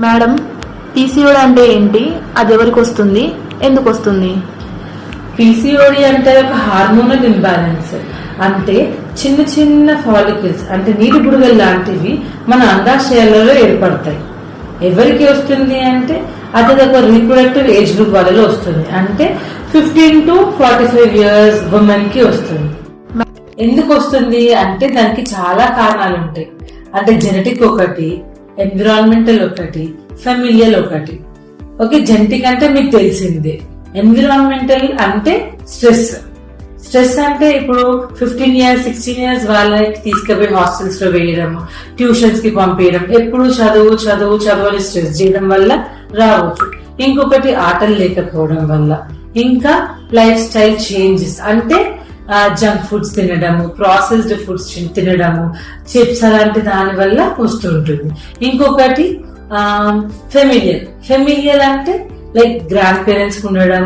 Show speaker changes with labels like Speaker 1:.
Speaker 1: Madam, PCOD అంటే ఏంటి? అది ఎవరికి వస్తుంది? ఎందుకు వస్తుంది?
Speaker 2: పీసీఓడి అంటే ఒక హార్మోనల్ ఇంబ్యాలెన్స్. అంటే చిన్న చిన్న ఫాలికల్స్ అంటే నీటి బుడగలు లాంటివి మన అండాశయాలలో ఏర్పడతాయి. ఎవరికి వస్తుంది అంటే అది ఒక రీప్రొడక్టివ్ ఏజ్ గ్రూప్ వాళ్ళలో వస్తుంది. అంటే 15 to 45 years ఉమెన్ కి వస్తుంది. ఎందుకు వస్తుంది అంటే దానికి చాలా కారణాలు ఉంటాయి. అంటే జెనెటిక్ ఒకటి, ఎన్విరాన్మెంటల్ ఒకటి, ఫెమిలియల్ ఒకటి. ఓకే, జెనెటిక్ అంటే మీకు తెలిసిందే. ఎన్విరాన్మెంటల్ అంటే స్ట్రెస్ అంటే ఇప్పుడు 15 years 16 years వాళ్ళకి తీసుకుపోయి హాస్టల్స్ లో వేయడం, ట్యూషన్స్ కి పంపించడం, ఎప్పుడు చదువు చదువు చదువు అని స్ట్రెస్ చేయడం వల్ల రావచ్చు. ఇంకొకటి ఆటలు లేకపోవడం వల్ల, ఇంకా లైఫ్ స్టైల్ చేంజెస్ అంటే జంక్ ఫుడ్స్ తినడము, ప్రాసెస్డ్ ఫుడ్స్ తినడము, చిప్స్ అలాంటి దాని వల్ల వస్తుంటుంది. ఇంకొకటి ఫెమిలియల్ అంటే లైక్ గ్రాండ్ పేరెంట్స్ ఉండడం,